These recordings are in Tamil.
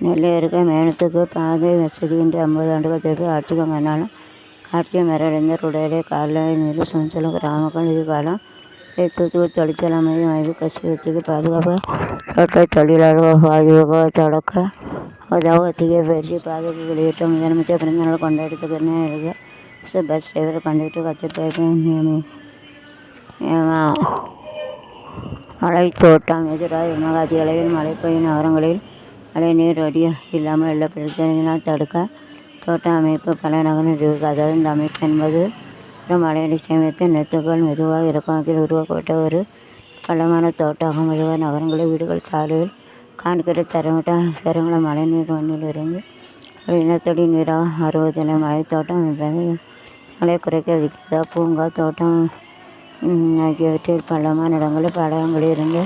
நெல்லையருகே மேனத்துக்கு பாதை வசதியின்றி 50 ஆண்டுகள் திருப்பி ஆட்சிக்கு மறுநாளும் கார்த்திகை மறைந்த உடலே கால்நடை நீர் சுமச்சலும் கிராமங்கள் இதுகாலம் தூத்துக்குடி தொழிற்சாலை அமைதி ஆய்வு கசிவத்திற்கு பாதுகாப்பு தோட்ட தொழிலாளர் வாயுக தொடக்க உதவ ஒத்திகை பயிற்சி பாதுகாப்பு வெளியிட்ட முதலமைச்சர் பிறந்தநாள் கொண்டாடி கருணாநிதி பஸ் டிரைவர் கண்டக்டர் கத்திரிப்பயிர் மழை தோட்டம் எதிராக எமகாதி அளவில் மழை பெய்யும் நகரங்களில் மழை நீர் வடிய இல்லாமல் வெள்ளப்பெருக்கினால் தடுக்க தோட்ட அமைப்பு பல நகரம் இருக்கு. அதாவது இந்த அமைப்பு என்பது ஒரு மழைநீர் சேமித்து நெத்துக்கள் மெதுவாக இறக்கத்தில் உருவாக்கப்பட்ட ஒரு பள்ளமான தோட்டாகும். மெதுவாக நகரங்களில் வீடுகள் சாலைகள் கான்கிரீட் தரமிட்ட சேரங்கள மழைநீர் மண்ணில் இருந்து ஒரு இனத்தடி நீராக மாறுவதில்லை. மழை தோட்டம் மழை குறைக்க விதிக்கிறதா பூங்கா தோட்டம் ஆகியவற்றில் பள்ளமான இடங்களில் படங்களில் இருந்து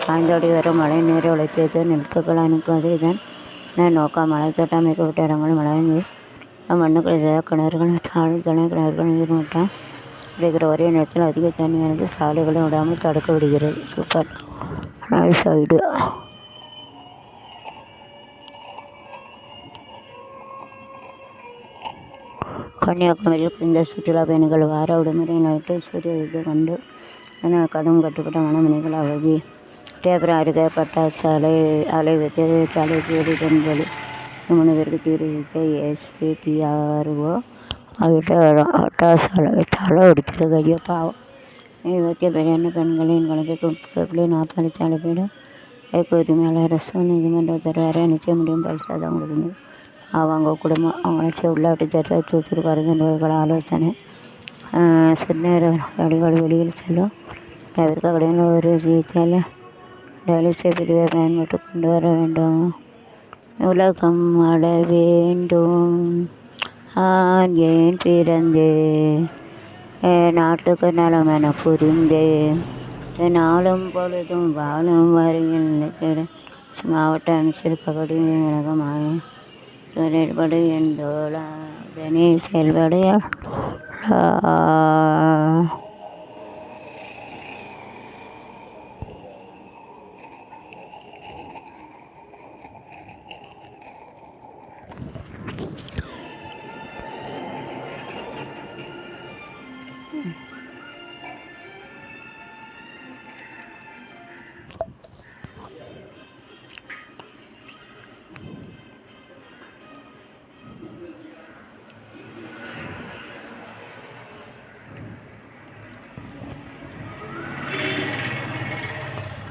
பாய்ந்தோடி வரும் மழை நீரை உழைத்தது நெற்கள் அனுப்புவது இதன் நோக்கம். மழை தோட்டம் அமைக்கப்பட்ட இடங்களில் மழை நீர் மண்ணுக்குள் கிணறுகள் ஆழ் துணை கிணறுகள் நீர் மட்டம் கிடைக்கிற ஒரே நேரத்தில் அதிக தண்ணியானது சாலைகளை விடாமல் தடுக்க விடுகிறது. Super nice idea. கன்னியாகுமரியில் இந்த சுற்றுலா பயணிகள் வார விடுமுறை நைட்டு சூரிய உதயத்தை கண்டு கடும் கட்டுப்பட்ட மனமணிகள் அவதி. டேபரா அருகே பட்டாசு அலை வைத்தது தலை சூடி பெண்களி 3 பேருக்கு தீர்வித்த எஸ்பிபிஆர்ஓ ஆகியோர் பட்டாசு அலை வைத்தாலும் ஒடிக்கிறது. ஐயோ பாவம். வைத்திய பெரியான பெண்களின் குழந்தைக்கு 30.40 தலைப்பீடு உரிமையாளர் அரசு நீதிமன்ற உத்தரவாரை நிச்சயம் முடியும் பரிசாத அவங்களுக்கு அவங்க குடும்பம் அவங்கள உள்ளாட்டு சேர்த்து தூத்துருக்காரது நோய்கள் ஆலோசனை சிறுநீர் அடிகள் வெளியில் செல்லும் தவிர்க்க கடையில் ஒரு சிகிச்சையில் டயாலிசிஸ் பிரிவை பயன்பட்டு கொண்டு வர வேண்டும். உலகம் ஆள வேண்டும் ஏன் பிறந்தேன் நாட்டுக்கு நலம் என புரிந்தேன் நாளும் பொழுதும் வாழும் வரையில் மாவட்ட அமைச்சர் கபடி உலகமாக செயல்படு என் தோழனே செயல்படைய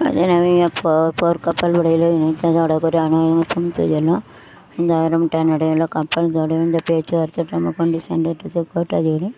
அதிநவீன போர்க்கப்பல் உடையில் இணைத்ததோட ஒரு அநாயகம் சுமத்து செல்லும் 5000 டன் எடையுள்ள கப்பல் தோடு இந்த பேச்சுவார்த்தை நம்ம கொண்டு சென்றது கோட்டாதிகளை